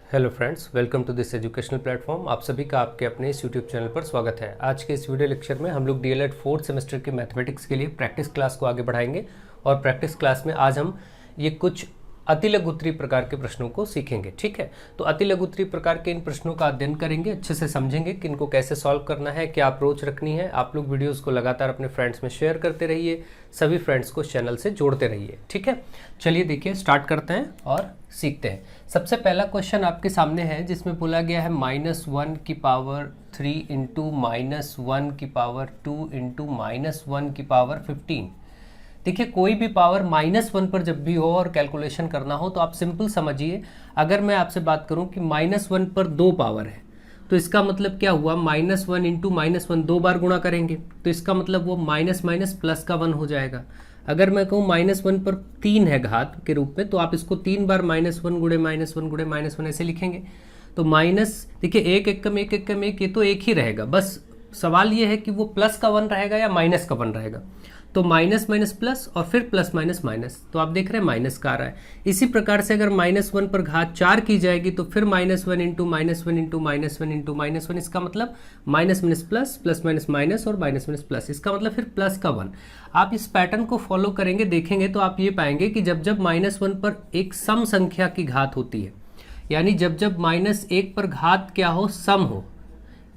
Hello friends, welcome to this educational platform. आप सभी का आपके अपने इस यूट्यूब चैनल पर स्वागत है। आज के इस वीडियो लेक्चर में हम लोग डीएलएड फोर्थ सेमेस्टर की मैथमेटिक्स के लिए प्रैक्टिस क्लास को आगे बढ़ाएंगे और प्रैक्टिस क्लास में आज हम ये कुछ अति लघु उत्तरीय प्रकार के प्रश्नों को सीखेंगे। ठीक है, तो अति लघु उत्तरीय प्रकार के इन प्रश्नों का अध्ययन करेंगे, अच्छे से समझेंगे कि इनको कैसे सॉल्व करना है, क्या अप्रोच रखनी है। आप लोग वीडियोस को लगातार अपने फ्रेंड्स में शेयर करते रहिए, सभी फ्रेंड्स को चैनल से जोड़ते रहिए। ठीक है, चलिए देखिए स्टार्ट करते हैं और सीखते हैं। सबसे पहला क्वेश्चन आपके सामने है जिसमें बोला गया है -1 की पावर 3 इंटू -1 की पावर 2 इंटू -1 की पावर 15। देखिए, कोई भी पावर -1 पर जब भी हो और कैलकुलेशन करना हो तो आप सिंपल समझिए। अगर मैं आपसे बात करूं कि -1 पर 2 पावर है तो इसका मतलब क्या हुआ, -1 इंटू -1 दो बार गुणा करेंगे तो इसका मतलब वो माइनस माइनस प्लस का 1 हो जाएगा। अगर मैं कहूँ -1 पर 3 है घात के रूप में तो आप इसको 3 बार -1 गुणे -1 गुणे -1 ऐसे लिखेंगे। तो माइनस, देखिए एक एकम एक एकम एक, ये तो एक ही रहेगा, बस सवाल ये है कि वो प्लस का 1 रहेगा या माइनस का 1 रहेगा। तो माइनस माइनस प्लस और फिर प्लस माइनस माइनस, तो आप देख रहे हैं माइनस का आ रहा है। इसी प्रकार से अगर -1 पर घात 4 की जाएगी तो फिर -1 इंटू -1 इंटू -1 इंटू -1, इसका मतलब minus minus plus, plus minus minus और माइनस माइनस प्लस, इसका मतलब फिर प्लस का 1। आप इस पैटर्न को फॉलो करेंगे, देखेंगे तो आप ये पाएंगे कि जब जब -1 पर एक सम संख्या की घात होती है, यानी जब जब -1 पर घात क्या हो, सम हो,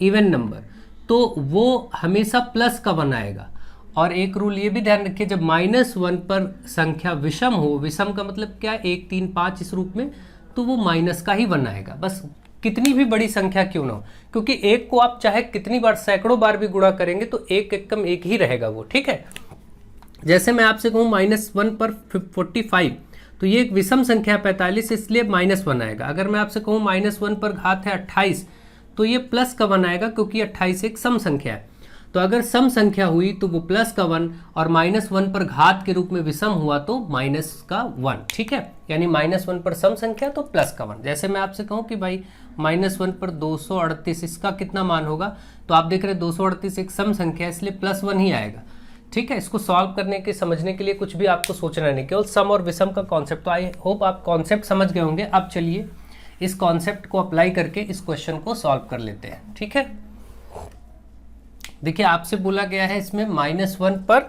इवन नंबर, तो वो हमेशा प्लस का 1 आएगा। और एक रूल ये भी ध्यान रखिए, जब -1 पर संख्या विषम हो, विषम का मतलब क्या, 1 3 5 इस रूप में, तो वो माइनस का ही 1 आएगा, बस कितनी भी बड़ी संख्या क्यों ना हो, क्योंकि एक को आप चाहे कितनी बार, सैकड़ों बार भी गुणा करेंगे तो एक एकम एक ही रहेगा वो। ठीक है, जैसे मैं आपसे कहूँ -1 पर 45, तो ये एक विषम संख्या 45, इसलिए -1 आएगा। अगर मैं आपसे कहूँ -1 पर घात है 28, तो ये प्लस का 1 आएगा, क्योंकि 28 एक सम संख्या है। तो अगर सम संख्या हुई तो वो प्लस का 1, और -1 पर घात के रूप में विषम हुआ तो माइनस का 1। ठीक है, यानी -1 पर सम संख्या तो प्लस का 1। जैसे मैं आपसे कहूँ कि भाई -1 पर 238, इसका कितना मान होगा, तो आप देख रहे हैं 238 एक सम संख्या है, इसलिए +1 ही आएगा। ठीक है, इसको सॉल्व करने के, समझने के लिए कुछ भी आपको सोचना नहीं, केवल सम और विषम का कॉन्सेप्ट। तो आई होप आप कॉन्सेप्ट समझ गए होंगे। अब चलिए इस कॉन्सेप्ट को अप्लाई करके इस क्वेश्चन को सॉल्व कर लेते हैं। ठीक है, देखिए आपसे बोला गया है इसमें -1 पर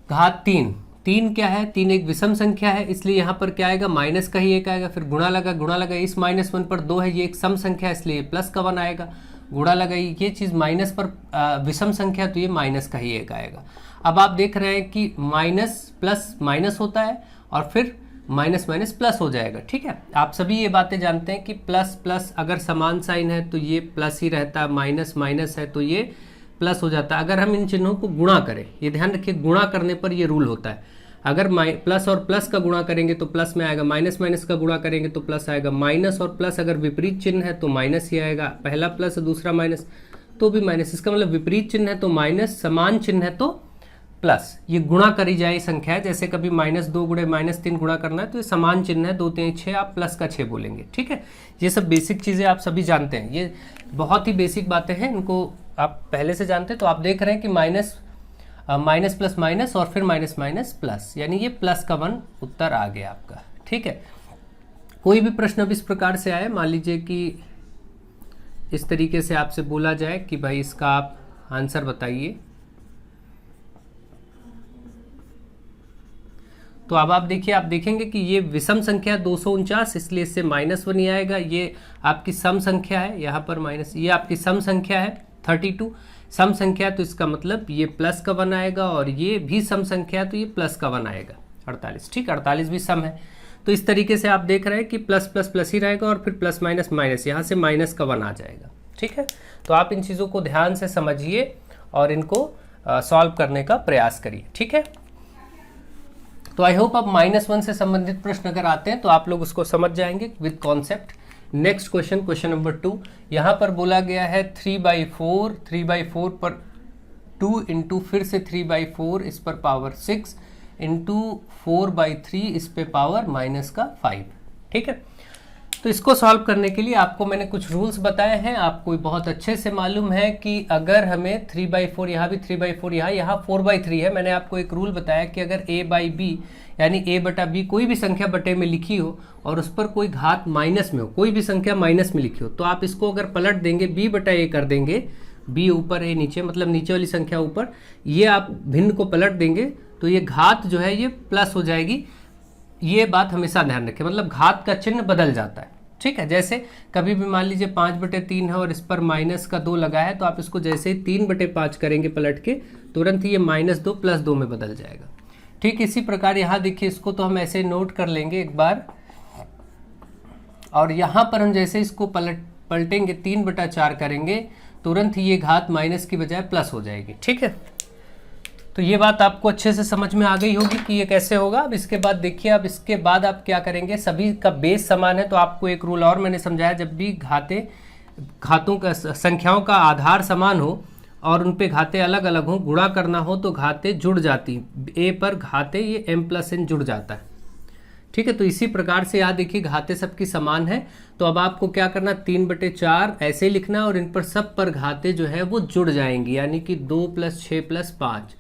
घात 3, 3 क्या है, 3 एक विषम संख्या है, इसलिए यहाँ पर क्या आएगा, माइनस का ही 1 आएगा। फिर गुणा लगा, इस -1 पर 2 है, ये एक सम संख्या है, इसलिए प्लस का 1 आएगा। गुणा लगाई, ये चीज़ माइनस पर विषम संख्या, तो ये माइनस का ही 1 आएगा। अब आप देख रहे हैं कि माइनस प्लस माइनस होता है और फिर माइनस माइनस प्लस हो जाएगा। ठीक है, आप सभी ये बातें जानते हैं कि प्लस प्लस अगर समान साइन है तो ये प्लस ही रहता है, माइनस माइनस है तो ये प्लस हो जाता है। अगर हम इन चिन्हों को गुणा करें, ये ध्यान रखिए, गुणा करने पर ये रूल होता है। अगर प्लस और प्लस का गुणा करेंगे तो प्लस में आएगा, माइनस माइनस का गुणा करेंगे तो प्लस आएगा, माइनस और प्लस अगर विपरीत चिन्ह है तो माइनस ही आएगा, पहला प्लस दूसरा माइनस तो भी माइनस, इसका मतलब विपरीत चिन्ह है तो माइनस, समान चिन्ह है तो प्लस। ये गुणा करी जाए संख्या है, जैसे कभी -2 गुणे -3 गुणा करना है तो ये समान चिन्ह है, 2 3 6, आप प्लस का 6 बोलेंगे। ठीक है, ये सब बेसिक चीज़ें आप सभी जानते हैं, ये बहुत ही बेसिक बातें हैं, इनको आप पहले से जानते हैं। तो आप देख रहे हैं कि माइनस प्लस माइनस और फिर माइनस माइनस प्लस, यानी ये प्लस का 1 उत्तर आ गया आपका। ठीक है, कोई भी प्रश्न अब इस प्रकार से आए, मान लीजिए कि इस तरीके से आपसे बोला जाए कि भाई इसका आप आंसर बताइए, तो अब आप देखिए, आप देखेंगे कि ये विषम संख्या 249, इसलिए इससे -1 ही आएगा। ये आपकी सम संख्या है, यहाँ पर माइनस, ये आपकी सम संख्या है 32, सम संख्या, तो इसका मतलब ये प्लस का 1 आएगा, और ये भी सम संख्या तो ये प्लस का 1 आएगा, 48। ठीक, 48 भी सम है। तो इस तरीके से आप देख रहे हैं कि प्लस प्लस प्लस ही रहेगा और फिर प्लस माइनस माइनस, यहाँ से माइनस का 1 आ जाएगा। ठीक है, तो आप इन चीज़ों को ध्यान से समझिए और इनको सॉल्व करने का प्रयास करिए। ठीक है, तो आई होप अब -1 से संबंधित प्रश्न अगर आते हैं तो आप लोग उसको समझ जाएंगे with concept. Next question, question number 2, यहाँ पर बोला गया है 3/4 पर 2 इंटू फिर से 3/4 इस पर पावर 6 इंटू 4/3 इस पे पावर -5। ठीक है, तो इसको सॉल्व करने के लिए आपको मैंने कुछ रूल्स बताए हैं, आपको बहुत अच्छे से मालूम है कि अगर हमें 3/4, यहाँ भी 3/4, यहाँ 4/3 है। मैंने आपको एक रूल बताया कि अगर a/b यानी a बटा b कोई भी संख्या बटे में लिखी हो और उस पर कोई घात माइनस में हो, कोई भी संख्या माइनस में लिखी हो, तो आप इसको अगर पलट देंगे b बटा a कर देंगे, b ऊपर a नीचे, मतलब नीचे वाली संख्या ऊपर, ये आप भिन्न को पलट देंगे तो ये घात जो है ये प्लस हो जाएगी। ये बात हमेशा ध्यान रखें, मतलब घात का चिन्ह बदल जाता है, ठीक है। जैसे कभी भी मान लीजिए 5/3 है और इस पर -2 लगा है, तो आप इसको जैसे ही 3/5 करेंगे पलट के, तुरंत ही ये -2 + 2 में बदल जाएगा। ठीक इसी प्रकार यहाँ देखिए, इसको तो हम ऐसे नोट कर लेंगे एक बार, और यहाँ पर हम जैसे इसको पलटेंगे 3/4 करेंगे, तुरंत ही ये घात माइनस की बजाय प्लस हो जाएगी, ठीक है। तो ये बात आपको अच्छे से समझ में आ गई होगी कि ये कैसे होगा। अब इसके बाद देखिए, अब इसके बाद आप क्या करेंगे, सभी का बेस समान है, तो आपको एक रूल और मैंने समझाया, जब भी घातों का संख्याओं का आधार समान हो और उन पे घाते अलग अलग हो, गुणा करना हो तो घाते जुड़ जाती, a पर घाते ये m+n जुड़ जाता है, ठीक है। तो इसी प्रकार से यहाँ देखिए घाते सबकी समान है, तो अब आपको क्या करना, 3/4 ऐसे ही लिखना और इन पर सब पर घाते जो है वो जुड़ जाएंगी, यानी कि 2 + 6 + 5।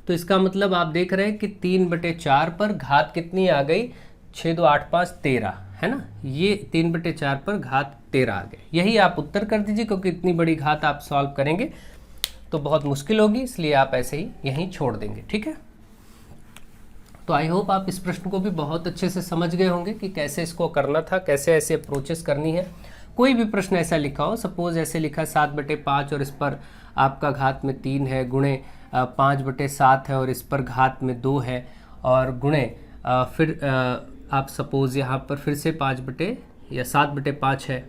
तो इसका मतलब आप देख रहे हैं कि 3/4 पर घात कितनी आ गई, 6 2 8 5 13, है ना। ये 3/4 पर घात 13 आ गए। यही आप उत्तर कर दीजिए, क्योंकि इतनी बड़ी घात आप सॉल्व करेंगे तो बहुत मुश्किल होगी, इसलिए आप ऐसे ही यहीं छोड़ देंगे, ठीक है। तो आई होप आप इस प्रश्न को भी बहुत अच्छे से समझ गए होंगे कि कैसे इसको करना था, कैसे ऐसे अप्रोचेस करनी है। कोई भी प्रश्न ऐसा लिखा हो, सपोज ऐसे लिखा 7/5 और इस पर आपका घात में 3 है, गुणे 5/7 है और इस पर घात में 2 है, और गुणे फिर आप सपोज यहाँ पर फिर से 7/5 है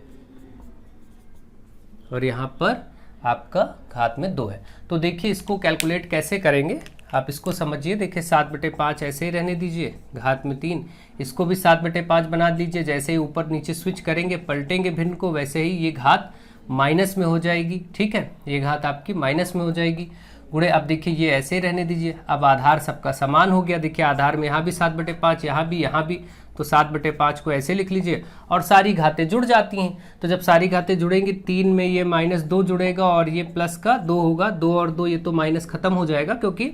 और यहाँ पर आपका घात में 2 है। तो देखिए इसको कैलकुलेट कैसे करेंगे, आप इसको समझिए। देखिए 7/5 ऐसे ही रहने दीजिए, घात में 3, इसको भी 7/5 बना दीजिए। जैसे ही ऊपर नीचे स्विच करेंगे, पलटेंगे भिन्न को, वैसे ही ये घात माइनस में हो जाएगी, ठीक है। ये घात आपकी माइनस में हो जाएगी। गुणे अब देखिए ये ऐसे ही रहने दीजिए। अब आधार सबका समान हो गया, देखिए आधार में यहाँ भी 7/5, यहाँ भी, तो 7/5 को ऐसे लिख लीजिए और सारी घातें जुड़ जाती हैं। तो जब सारी घातें जुड़ेंगी, 3 में ये -2 जुड़ेगा और ये प्लस का 2 होगा, 2 और 2 ये तो माइनस खत्म हो जाएगा, क्योंकि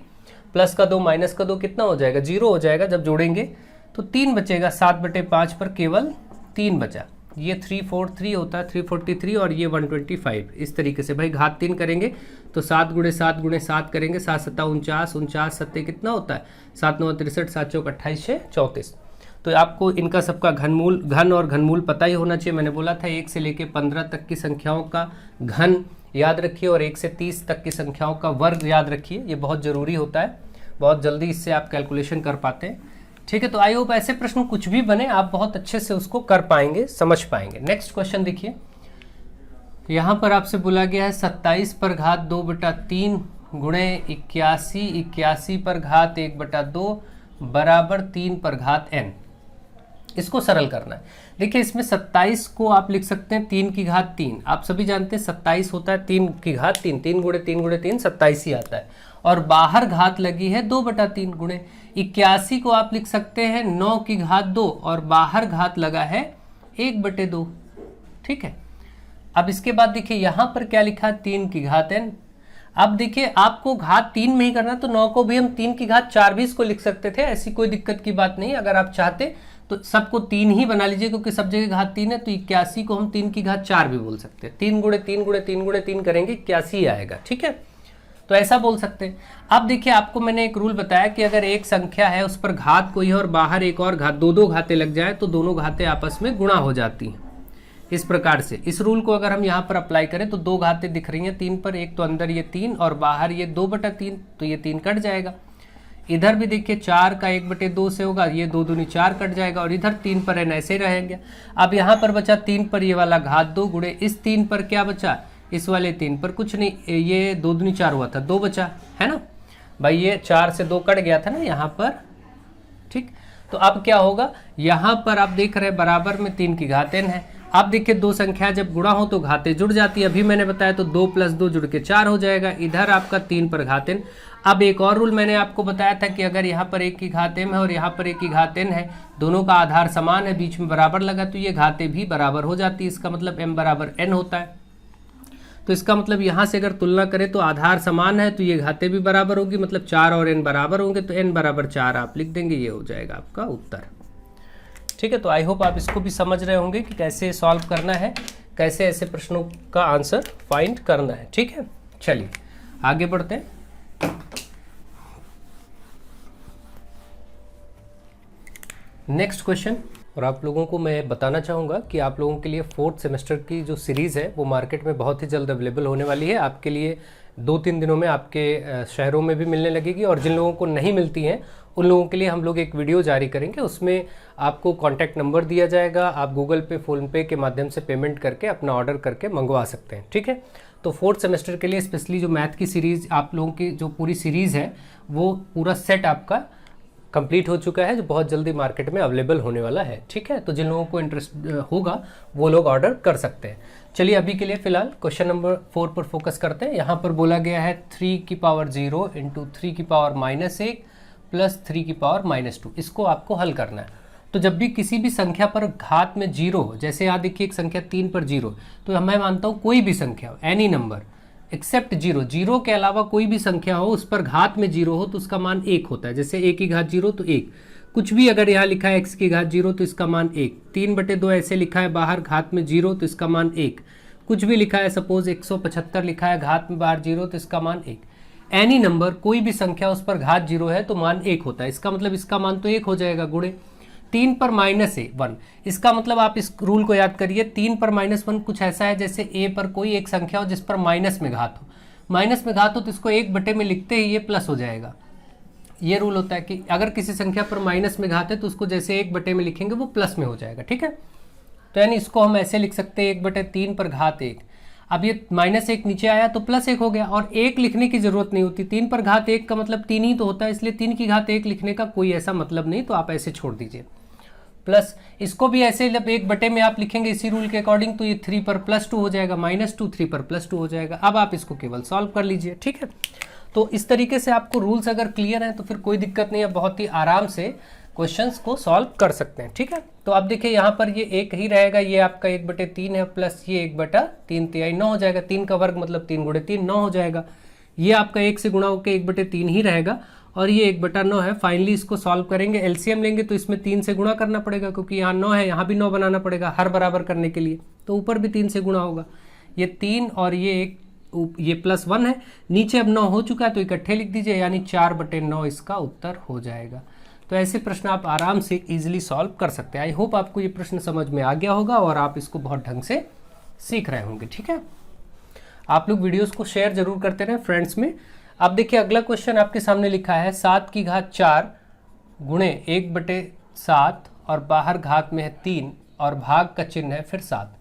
प्लस का 2 माइनस का 2 कितना हो जाएगा, 0 हो जाएगा जब जोड़ेंगे। तो 3 बचेगा, 7/5 पर केवल 3 बचा। ये 343 होता है, 343 और ये 125। इस तरीके से भाई घात 3 करेंगे तो 7 × 7 × 7 करेंगे, 7 7 49, 49 7 कितना होता है, 7 9 63, 7 चौक 28 6 34। तो आपको इनका सबका घन और घनमूल पता ही होना चाहिए। मैंने बोला था 1 से लेके 15 तक की संख्याओं का घन याद रखिए और 1 से 30 तक की संख्याओं का वर्ग याद रखिए, ये बहुत ज़रूरी होता है, बहुत जल्दी इससे आप कैलकुलेशन कर पाते हैं, ठीक है। तो आई होप ऐसे प्रश्न कुछ भी बने आप बहुत अच्छे से उसको कर पाएंगे, समझ पाएंगे। नेक्स्ट क्वेश्चन देखिए, यहाँ पर आपसे बोला गया है 27 पर घात 2/3 गुणे 81, 81 पर घात 1/2 बराबर 3 पर घात n। इसको सरल करना है। देखिए इसमें 27 को आप लिख सकते हैं 3 की घात 3। आप सभी जानते हैं 27 होता है 3 की घात 3, 3 × 3 × 3 27 ही आता है, और बाहर घात लगी है 2/3 गुणे 81 को आप लिख सकते हैं 9 की घात 2 और बाहर घात लगा है 1/2, ठीक है। अब इसके बाद देखिए यहाँ पर क्या लिखा है, 3 की घात n। अब देखिए आपको घात 3 में ही करना, तो 9 को भी हम 3 की घात 4 भी इसको लिख सकते थे, ऐसी कोई दिक्कत की बात नहीं। अगर आप चाहते तो सबको 3 ही बना लीजिए, क्योंकि सब जगह घात 3 है, तो 81 को हम 3 की घात 4 भी बोल सकते हैं। 3 × 3 × 3 × 3 करेंगे 81 आएगा, ठीक है। तो ऐसा बोल सकते हैं। अब देखिए आपको मैंने एक रूल बताया कि अगर एक संख्या है उस पर घात कोई है और बाहर एक और घात, दो घातें लग जाए तो दोनों घातें आपस में गुणा हो जाती हैं। इस प्रकार से इस रूल को अगर हम यहाँ पर अप्लाई करें तो 2 घातें दिख रही हैं 3 पर, एक तो अंदर ये 3 और बाहर ये 2/3, तो ये 3 कट जाएगा। इधर भी देखिए 4 का 1/2 से होगा, ये 2 दूनी 4 कट जाएगा, और इधर 3 पर n ऐसे रहेंगे। अब यहाँ पर बचा 3 पर ये वाला घात 2 गुणे इस 3 पर क्या बचा, इस वाले 3 पर कुछ नहीं, ये 2 दूनी 4 हुआ था, 2 बचा, है ना भाई। ये 4 से 2 कट गया था ना यहाँ पर, ठीक। तो अब क्या होगा, यहाँ पर आप देख रहे हैं बराबर में 3 की घात n है, अब देखिए दो संख्या जब गुणा हो तो घातें जुड़ जाती है। अभी मैंने बताया तो 2 + 2 जुड़ के 4 हो जाएगा। इधर आपका 3 पर घात n। अब एक और रूल मैंने आपको बताया था कि अगर यहाँ पर 1 की घात m है और यहाँ पर 1 की घात n है, दोनों का आधार समान है, बीच में बराबर लगा, तो ये घातें भी बराबर हो जाती है। इसका मतलब m बराबर n होता है। तो इसका मतलब यहाँ से अगर तुलना करें तो आधार समान है तो ये घातें भी बराबर होगी, मतलब 4 और n बराबर होंगे, तो n बराबर 4 आप लिख देंगे, ये हो जाएगा आपका उत्तर। ठीक है, तो आई होप आप इसको भी समझ रहे होंगे कि कैसे सॉल्व करना है, कैसे ऐसे प्रश्नों का आंसर फाइंड करना है। ठीक है, चलिए आगे बढ़ते हैं। नेक्स्ट क्वेश्चन, और आप लोगों को मैं बताना चाहूँगा कि आप लोगों के लिए 4th सेमेस्टर की जो सीरीज़ है वो मार्केट में बहुत ही जल्द अवेलेबल होने वाली है। आपके लिए 2-3 दिनों में आपके शहरों में भी मिलने लगेगी, और जिन लोगों को नहीं मिलती हैं उन लोगों के लिए हम लोग एक वीडियो जारी करेंगे। उसमें आपको कॉन्टैक्ट नंबर दिया जाएगा, आप गूगल पे, फ़ोनपे के माध्यम से पेमेंट करके अपना ऑर्डर करके मंगवा सकते हैं। ठीक है, तो 4th सेमेस्टर के लिए स्पेशली जो मैथ की सीरीज़ आप लोगों की जो पूरी सीरीज़ है वो पूरा सेट आपका कंप्लीट हो चुका है, जो बहुत जल्दी मार्केट में अवेलेबल होने वाला है। ठीक है, तो जिन लोगों को इंटरेस्ट होगा वो लोग ऑर्डर कर सकते हैं। चलिए अभी के लिए फिलहाल क्वेश्चन नंबर 4 पर फोकस करते हैं। यहाँ पर बोला गया है 3 की पावर 0 इंटू 3 की पावर -1 प्लस 3 की पावर -2। इसको आपको हल करना है। तो जब भी किसी भी संख्या पर घात में 0 हो, जैसे यहाँ देखिए एक संख्या 3 पर 0, तो मैं मानता हूँ कोई भी संख्या, एनी नंबर एक्सेप्ट 0, 0 के अलावा कोई भी संख्या हो उस पर घात में 0 हो तो उसका मान 1 होता है। जैसे 1 की घात 0 तो 1, कुछ भी अगर यहाँ लिखा है x की घात 0 तो इसका मान 1, 3/2 ऐसे लिखा है बाहर घात में 0 तो इसका मान 1, कुछ भी लिखा है सपोज 175 लिखा है घात में बाहर 0 तो इसका मान 1। एनी नंबर कोई भी संख्या उस पर घात 0 है तो मान 1 होता है। इसका मतलब इसका मान तो 1 हो जाएगा गुणे 3 पर -1। इसका मतलब आप इस रूल को याद करिए, 3 पर -1 कुछ ऐसा है जैसे a पर कोई एक संख्या हो जिस पर माइनस में घात हो, माइनस में घात हो तो इसको 1/में लिखते ही ये प्लस हो जाएगा। ये रूल होता है कि अगर किसी संख्या पर माइनस में घात है तो उसको जैसे 1/में लिखेंगे वो प्लस में हो जाएगा। ठीक है, तो यानी इसको हम ऐसे लिख सकते हैं 1/3 पर घात 1। अब ये -1 नीचे आया तो +1 हो गया, और 1 लिखने की जरूरत नहीं होती। 3 पर घात 1 का मतलब 3 ही तो होता है, इसलिए 3 की घात 1 लिखने का कोई ऐसा मतलब नहीं, तो आप ऐसे छोड़ दीजिए। प्लस इसको भी ऐसे जब 1/में में आप लिखेंगे इसी रूल के अकॉर्डिंग तो ये 3 पर +2 हो जाएगा, -2, 3 पर +2 हो जाएगा। अब आप इसको केवल सॉल्व कर लीजिए। ठीक है, तो इस तरीके से आपको रूल्स अगर क्लियर हैं तो फिर कोई दिक्कत नहीं है, बहुत ही आराम से क्वेश्चंस को सॉल्व कर सकते हैं। ठीक है, तो आप देखिए यहाँ पर ये 1 ही रहेगा, ये आपका 1/3 है, प्लस ये 1/3 तो 9 हो जाएगा। 3 का वर्ग मतलब 3 × 3 9 हो जाएगा। ये आपका 1 से गुणा होकर 1/3 ही रहेगा, और ये 1/9 है। फाइनली इसको सॉल्व करेंगे, एलसीएम लेंगे तो इसमें 3 से गुणा करना पड़ेगा, क्योंकि यहाँ 9 है, यहाँ भी 9 बनाना पड़ेगा हर बराबर करने के लिए, तो ऊपर भी 3 से गुणा होगा। ये 3 और ये 1, ये +1 है, नीचे अब 9 हो चुका है तो इकट्ठे लिख दीजिए, यानी 4/9 इसका उत्तर हो जाएगा। तो ऐसे प्रश्न आप आराम से इजीली सॉल्व कर सकते हैं। आई होप आपको ये प्रश्न समझ में आ गया होगा और आप इसको बहुत ढंग से सीख रहे होंगे। ठीक है, आप लोग वीडियोस को शेयर जरूर करते रहें फ्रेंड्स में। अब देखिए अगला क्वेश्चन आपके सामने लिखा है 7 की घात 4 गुणे 1/7 और बाहर घात में है 3 और भाग का चिन्ह है फिर 7।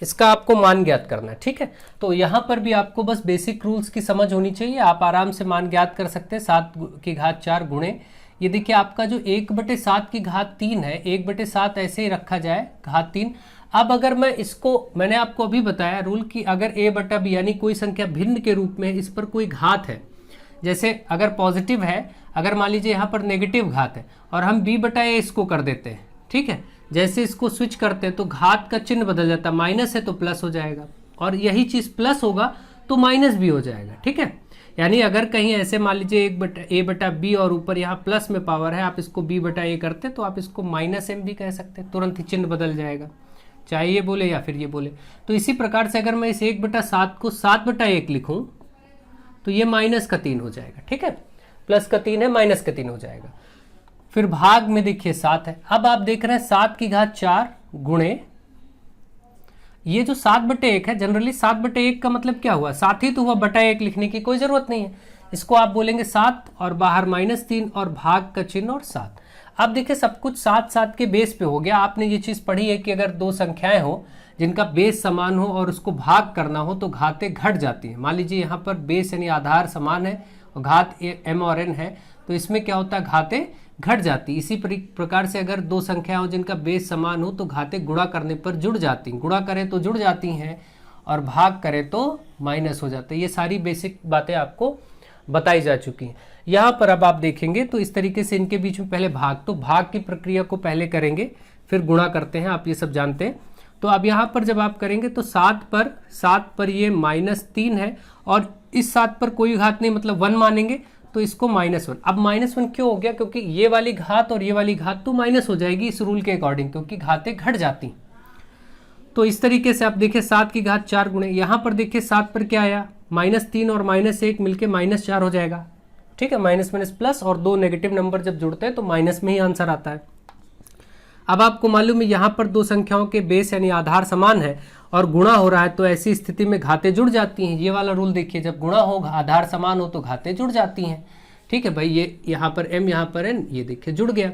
इसका आपको मान ज्ञात करना है। ठीक है, तो यहाँ पर भी आपको बस बेसिक रूल्स की समझ होनी चाहिए, आप आराम से मान ज्ञात कर सकते हैं। 7 की घात 4 गुणे, ये देखिए आपका जो 1/7 की घात 3 है, 1/7 ऐसे ही रखा जाए घात 3। अब अगर मैं इसको, मैंने आपको अभी बताया रूल कि अगर a/b यानी कोई संख्या भिन्न के रूप में इस पर कोई घात है, जैसे अगर पॉजिटिव है, अगर मान लीजिए यहाँ पर नेगेटिव घात है और हम b/a इसको कर देते हैं। ठीक है, जैसे इसको स्विच करते हैं तो घात का चिन्ह बदल जाता है, माइनस है तो प्लस हो जाएगा, और यही चीज़ प्लस होगा तो माइनस भी हो जाएगा। ठीक है, यानी अगर कहीं ऐसे मान लीजिए a/b और ऊपर यहाँ प्लस में पावर है, आप इसको b/a करते तो आप इसको -m भी कह सकते हैं, तुरंत ही चिन्ह बदल जाएगा, चाहे ये बोले या फिर ये बोले। तो इसी प्रकार से अगर मैं इस 1/7 को 7/1 लिखूं तो ये -3 हो जाएगा। ठीक है, +3 है, -3 हो जाएगा। फिर भाग में देखिए 7 है। अब आप देख रहे हैं 7 की घात 4 गुणे, ये जो 7/1 है, जनरली 7/1 का मतलब क्या हुआ, 7 ही तो हुआ, /1 लिखने की कोई जरूरत नहीं है। इसको आप बोलेंगे 7 और बाहर -3 और भाग का चिन्ह और 7। अब देखिए सब कुछ 7 के बेस पे हो गया। आपने ये चीज़ पढ़ी है कि अगर दो संख्याएं हो जिनका बेस समान हो और उसको भाग करना हो तो घातें घट जाती हैं। मान लीजिए यहाँ पर बेस यानी आधार समान है और घात m और n है, तो इसमें क्या होता है, घातें घट जाती। इसी प्रकार से अगर दो संख्या हो जिनका बेस समान हो तो घातें गुणा करने पर जुड़ जाती, गुणा करें तो जुड़ जाती हैं और भाग करें तो माइनस हो जाते हैं। ये सारी बेसिक बातें आपको बताई जा चुकी हैं। यहाँ पर अब आप देखेंगे तो इस तरीके से इनके बीच में पहले भाग, तो भाग की प्रक्रिया को पहले करेंगे फिर गुणा करते हैं, आप ये सब जानते हैं। तो अब यहाँ पर जब आप करेंगे तो 7 पर ये -3 है और इस 7 पर कोई घात नहीं, मतलब 1 मानेंगे तो इसको -1। अब -1 क्यों हो गया? क्योंकि ये वाली घात और ये वाली घात तो माइनस हो जाएगी इस रूल के अकॉर्डिंग, क्योंकि घातें घट जाती। तो इस तरीके से आप देखिए 7 की घात 4 गुणे, यहाँ पर देखिए 7 पर क्या आया, -3 और -1 मिलके -4 हो जाएगा। ठीक है, माइनस माइनस प्लस, और दो नेगेटिव नंबर जब जुड़ते हैं तो माइनस में ही आंसर आता है। अब आपको मालूम है यहाँ पर दो संख्याओं के बेस यानी आधार समान है और गुणा हो रहा है, तो ऐसी स्थिति में घातें जुड़ जाती हैं। ये वाला रूल देखिए, जब गुणा हो आधार समान हो तो घातें जुड़ जाती हैं। ठीक है भाई, ये यहाँ पर m यहाँ पर n, ये देखिए जुड़ गया।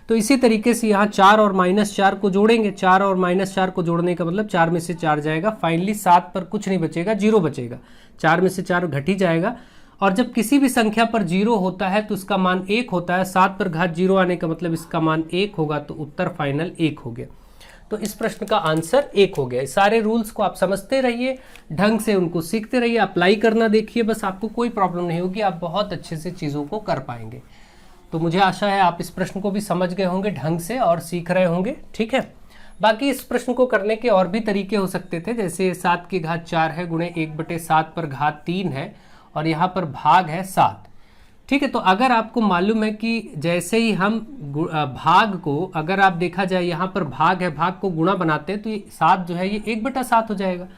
तो इसी तरीके से यहाँ 4 और -4 को जोड़ेंगे, 4 और -4 को जोड़ने का मतलब 4 में से 4 जाएगा, फाइनली 7 पर कुछ नहीं बचेगा, 0 बचेगा। 4 में से 4 घट ही जाएगा, और जब किसी भी संख्या पर 0 होता है तो उसका मान 1 होता है। 7 पर घात 0 आने का मतलब इसका मान 1 होगा, तो उत्तर फाइनल 1 हो गया। तो इस प्रश्न का आंसर 1 हो गया। सारे रूल्स को आप समझते रहिए, ढंग से उनको सीखते रहिए, अप्लाई करना देखिए, बस आपको कोई प्रॉब्लम नहीं होगी, आप बहुत अच्छे से चीज़ों को कर पाएंगे। तो मुझे आशा है आप इस प्रश्न को भी समझ गए होंगे ढंग से और सीख रहे होंगे। ठीक है, बाकी इस प्रश्न को करने के और भी तरीके हो सकते थे, जैसे 7 की घात 4 है गुणे 1/7 पर घात 3 है और यहाँ पर भाग है 7। ठीक है, तो अगर आपको मालूम है कि जैसे ही हम भाग को, अगर आप देखा जाए यहाँ पर भाग है, भाग को गुणा बनाते हैं तो ये 7 जो है ये 1/7 हो जाएगा।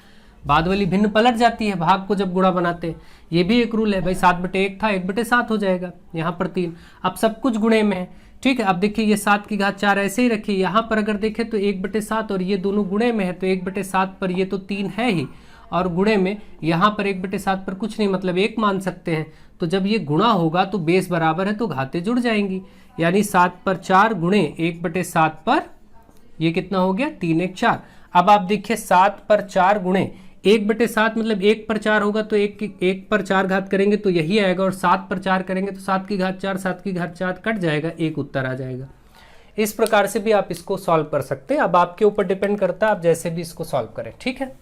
बाद वाली भिन्न पलट जाती है भाग को जब गुणा बनाते हैं, ये भी एक रूल है भाई। 7/1 था, 1/7 हो जाएगा। यहाँ पर 3, अब सब कुछ गुणे में है। ठीक है, अब देखिए ये 7 की घात 4 ऐसे ही रखिए, यहाँ पर अगर देखें तो 1/7 और ये दोनों गुणे में है, तो 1/7 पर ये तो 3 है ही, और गुणे में यहाँ पर 1/7 पर कुछ नहीं, मतलब 1 मान सकते हैं। तो जब ये गुणा होगा तो बेस बराबर है तो घातें जुड़ जाएंगी, यानी 7 पर 4 गुणे 1/7 पर ये कितना हो गया, 3 1 4। अब आप देखिए 7 पर 4 गुणे 1/7 मतलब 1 पर 4 होगा, तो 1 पर 4 घात करेंगे तो यही आएगा, और 7 पर 4 करेंगे तो 7 की घात 4, 7 की घात 4 कट जाएगा, 1 उत्तर आ जाएगा। इस प्रकार से भी आप इसको सॉल्व कर सकते हैं। अब आपके ऊपर डिपेंड करता है आप जैसे भी इसको सॉल्व करें। ठीक है,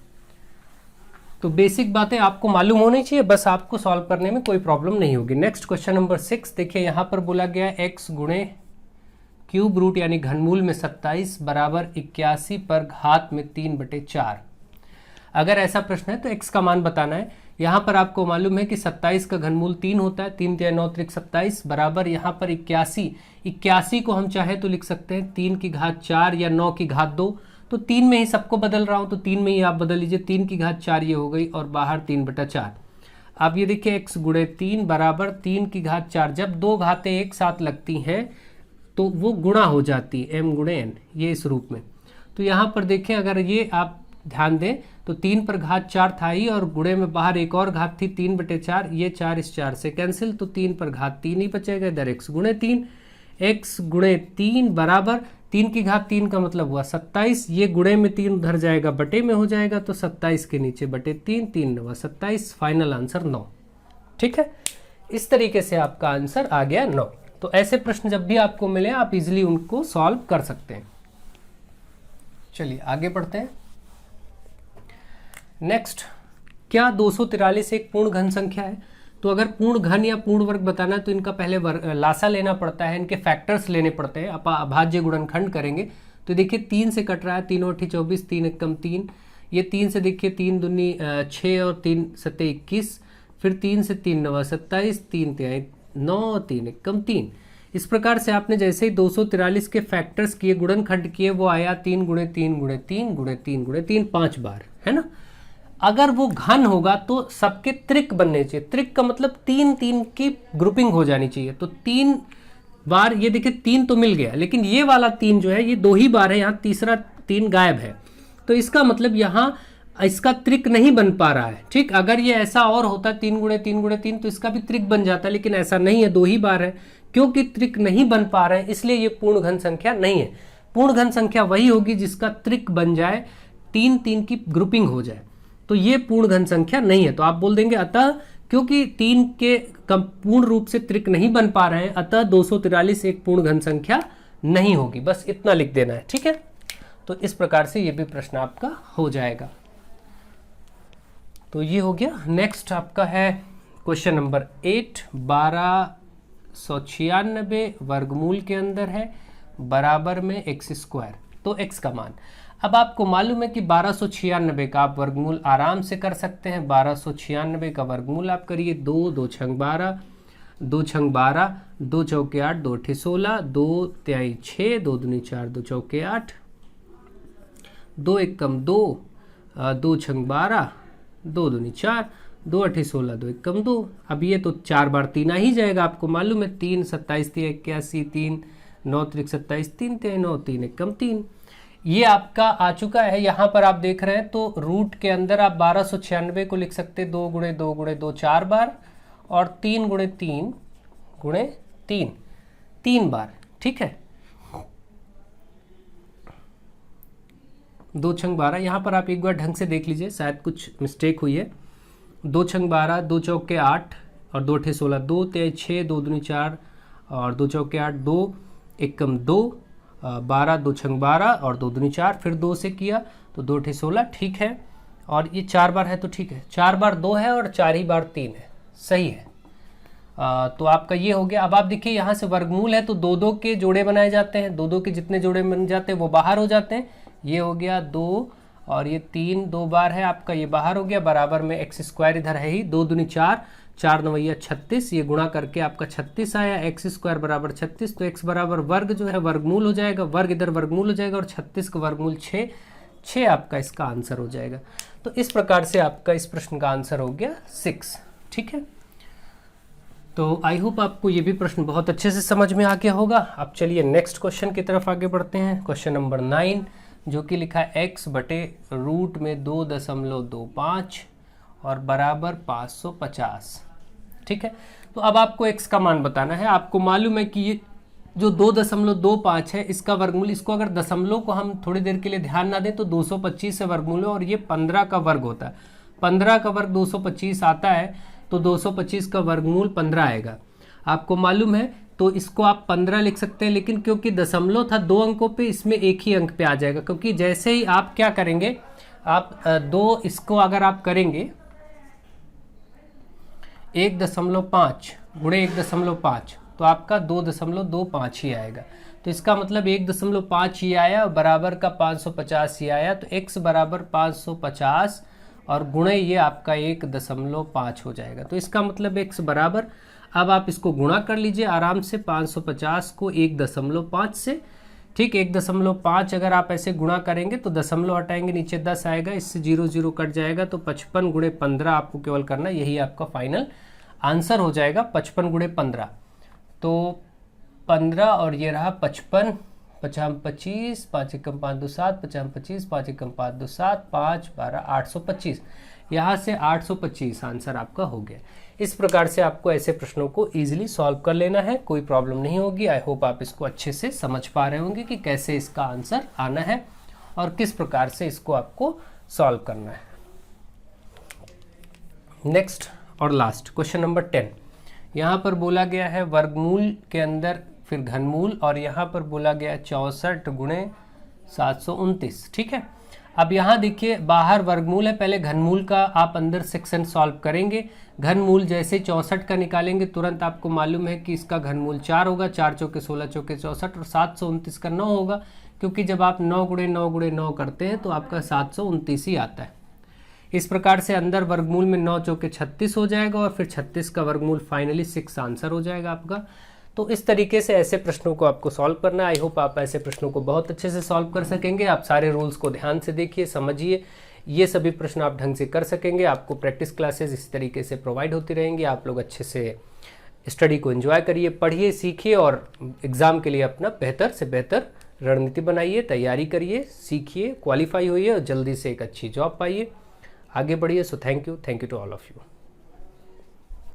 तो बेसिक बातें आपको मालूम होनी चाहिए, बस आपको सॉल्व करने में कोई प्रॉब्लम नहीं होगी। नेक्स्ट क्वेश्चन नंबर 6 देखिए, यहाँ पर बोला गया x गुणे क्यूब रूट यानी घनमूल में 27 बराबर 81 पर घात में 3/4। अगर ऐसा प्रश्न है तो x का मान बताना है। यहाँ पर आपको मालूम है कि 27 का घनमूल 3 होता है, 3 × 9 = 27 बराबर यहाँ पर 81 को हम चाहे तो लिख सकते हैं 3 की घात 4 या 9 की घात 2, तो 3 में ही सबको बदल रहा हूँ तो 3 में ही आप बदल लीजिए। 3 की घात 4 ये हो गई और बाहर 3/4। अब ये देखिए x गुणे 3 बराबर 3 की घात 4। जब दो घातें एक साथ लगती हैं तो वो गुणा हो जाती है, m गुणे n, ये इस रूप में। तो यहाँ पर देखें, अगर ये आप ध्यान दें तो 3 पर घात 4 था ही और गुणे में बाहर एक और घात थी 3/4, ये 4 इस 4 से कैंसिल, तो 3 पर घात 3 ही बचेगा, इधर x गुणे 3। x गुणे 3 बराबर 3 की घात 3 का मतलब हुआ 27, ये गुणे में 3 उधर जाएगा बटे में हो जाएगा, तो 27 के नीचे बटे 3 9 27, फाइनल आंसर 9। ठीक है, इस तरीके से आपका आंसर आ गया 9। तो ऐसे प्रश्न जब भी आपको मिले आप इजीली उनको सॉल्व कर सकते हैं। चलिए आगे बढ़ते हैं। नेक्स्ट, क्या 243 एक पूर्ण घन संख्या है? तो अगर पूर्ण घन या पूर्ण वर्ग बताना है तो इनका पहले लासा लेना पड़ता है, इनके फैक्टर्स लेने पड़ते हैं। आप अभाज्य गुणनखंड करेंगे तो देखिए 3 से कट रहा है, 3 × 8 = 24, 3 × 1 = 3। ये 3 से देखिए 3 दूनी 6 और 3 × 7 = 21, फिर 3 से 3 9 27, 3 3 9, 3 1 = 3। इस प्रकार से आपने जैसे ही 243 के फैक्टर्स किए, गुणनखंड किए, वो आया 3 × 3 × 3 × 3 × 3 5 बार, है ना। अगर वो घन होगा तो सबके त्रिक बनने चाहिए। त्रिक का मतलब 3 3 की ग्रुपिंग हो जानी चाहिए। तो 3 बार, ये देखिए 3 तो मिल गया, लेकिन ये वाला 3 जो है ये 2 ही बार है, यहाँ तीसरा 3 गायब है, तो इसका मतलब यहाँ इसका त्रिक नहीं बन पा रहा है। ठीक, अगर ये ऐसा और होता 3 × 3 × 3 तो इसका भी त्रिक बन जाता, लेकिन ऐसा नहीं है, 2 ही बार है। क्योंकि त्रिक नहीं बन पा रहे हैं इसलिए ये पूर्ण घन संख्या नहीं है। पूर्ण घन संख्या वही होगी जिसका त्रिक बन जाए, 3 3 की ग्रुपिंग हो जाए, तो ये पूर्ण घन संख्या नहीं है। तो आप बोल देंगे अतः क्योंकि 3 के कम पूर्ण रूप से त्रिक नहीं बन पा रहे हैं, अतः 243 एक पूर्ण घन संख्या नहीं होगी। बस इतना लिख देना है, ठीक है। तो इस प्रकार से ये भी प्रश्न आपका हो जाएगा। तो ये हो गया। नेक्स्ट आपका है क्वेश्चन नंबर 8। 1296 वर्गमूल के अंदर है, बराबर में x स्क्वायर। तो x का मान, अब आपको मालूम है कि 1296 का आप वर्गमूल आराम से कर सकते हैं। 1296 का वर्गमूल आप करिए, 2 2 छंग 12, 2 छंग 12, 2 चौके 8, 2 अठे 16, 2 तिहाई 6, 2 दूनी 4, 2 चौके 8, 2 एकम 2, 2 छंग 12, 2 दूनी 4, 2 अठे 16, 2 एकम 2। अब ये तो 4 बार 3 आ ही जाएगा, आपको मालूम है। 3 27 3 81, 3 9 त्रिक 27, 3 3 9, 3 एकम 3। ये आपका आ चुका है। यहाँ पर आप देख रहे हैं तो रूट के अंदर आप 1296 को लिख सकते हैं 2 गुणे 2 गुणे 2 4 बार, और 3 गुणे 3 गुणे 3 3 बार, ठीक है। 2 छंग 12, यहाँ पर आप एक बार ढंग से देख लीजिए, शायद कुछ मिस्टेक हुई है। 2 छंग 12, 2 चौके 8 और 2 अठे 16, 2 तिहाई 6, 2 दूनी 4 और 2 चौके 8, 2 एकम 2, 12 2 छंग 12 और 2 दूनी 4, फिर 2 से किया तो 2 अठे 16, ठीक है। और ये 4 बार है तो ठीक है, 4 बार 2 है और 4 ही बार 3 है, सही है। तो आपका ये हो गया। अब आप देखिए यहाँ से वर्गमूल है तो 2 2 के जोड़े बनाए जाते हैं, 2 2 के जितने जोड़े बन जाते हैं वो बाहर हो जाते हैं। ये हो गया 2 और ये 3 2 बार है आपका, ये बाहर हो गया, बराबर में x स्क्वायर इधर है ही, 2 दूनी 4, 4 नवैया 36, ये गुणा करके आपका 36 आया, x स्क्वायर बराबर 36। तो x बराबर वर्ग जो है वर्गमूल हो जाएगा, वर्ग इधर वर्गमूल हो जाएगा, और 36 का वर्गमूल 6 आपका इसका आंसर हो जाएगा। तो इस प्रकार से आपका इस प्रश्न का आंसर हो गया 6, ठीक है। तो आई होप आपको ये भी प्रश्न बहुत अच्छे से समझ में आ गया होगा। अब चलिए नेक्स्ट क्वेश्चन की तरफ आगे बढ़ते हैं। क्वेश्चन नंबर 9, जो कि लिखा है x बटे रूट में 2.25 और बराबर 550, ठीक है। तो अब आपको x का मान बताना है। आपको मालूम है कि ये जो 2.25 है इसका वर्गमूल, इसको अगर दशमलव को हम थोड़ी देर के लिए ध्यान ना दें तो 225 से वर्गमूल है, और ये 15 का वर्ग होता है। 15 का वर्ग 225 आता है, तो 225 का वर्गमूल 15 आएगा, आपको मालूम है। तो इसको आप 15 लिख सकते हैं, लेकिन क्योंकि दशमलव था 2 अंकों पे, इसमें एक ही अंक पे आ जाएगा। क्योंकि जैसे ही आप क्या करेंगे, आप 2 इसको अगर आप करेंगे 1.5 गुणे 1.5, तो आपका 2.25 ही आएगा। तो इसका मतलब 1.5 ही आया, बराबर का 550 ही आया। तो x बराबर 550 और गुणे ये आपका 1.5 हो जाएगा। तो इसका मतलब x बराबर, अब आप इसको गुणा कर लीजिए आराम से, 550 को 1.5 से, ठीक। 1.5 अगर आप ऐसे गुणा करेंगे तो दशमलव हटाएंगे, नीचे 10 आएगा, इससे 0 0 कट जाएगा। तो 55 गुणे 15 आपको केवल करना, यही आपका फाइनल आंसर हो जाएगा, 55 गुणे 15। तो 15 और ये रहा 55, 55 25, 5 एकम 5 2 7, 55 25, 5 एकम 5 2 7, 5 12 825, यहाँ से 825 आंसर आपका हो गया। इस प्रकार से आपको ऐसे प्रश्नों को इजीली सॉल्व कर लेना है, कोई प्रॉब्लम नहीं होगी। आई होप आप इसको अच्छे से समझ पा रहे होंगे कि कैसे इसका आंसर आना है और किस प्रकार से इसको आपको सॉल्व करना है। नेक्स्ट और लास्ट क्वेश्चन नंबर 10, यहाँ पर बोला गया है वर्गमूल के अंदर फिर घनमूल, और यहाँ पर बोला गया 64 गुणे 729, ठीक है। अब यहाँ देखिए बाहर वर्गमूल है, पहले घनमूल का आप अंदर सेक्शन सॉल्व करेंगे। घनमूल जैसे 64 का निकालेंगे तुरंत आपको मालूम है कि इसका घनमूल 4 होगा, 4 चौके 16 चौके 64, और 729 का 9 होगा, क्योंकि जब आप 9 गुणे 9 गुणे 9 करते हैं तो आपका 729 ही आता है। इस प्रकार से अंदर वर्गमूल में 9 चौके 36 हो जाएगा, और फिर 36 का वर्गमूल फाइनली 6 आंसर हो जाएगा आपका। तो इस तरीके से ऐसे प्रश्नों को आपको सॉल्व करना है। आई होप आप ऐसे प्रश्नों को बहुत अच्छे से सॉल्व कर सकेंगे। आप सारे रूल्स को ध्यान से देखिए, समझिए, ये सभी प्रश्न आप ढंग से कर सकेंगे। आपको प्रैक्टिस क्लासेस इस तरीके से प्रोवाइड होती रहेंगी। आप लोग अच्छे से स्टडी को एंजॉय करिए, पढ़िए, सीखिए, और एग्ज़ाम के लिए अपना बेहतर से बेहतर रणनीति बनाइए, तैयारी करिए, सीखिए, क्वालिफाई होइए और जल्दी से एक अच्छी जॉब पाइए, आगे बढ़िए। So thank you to all of you.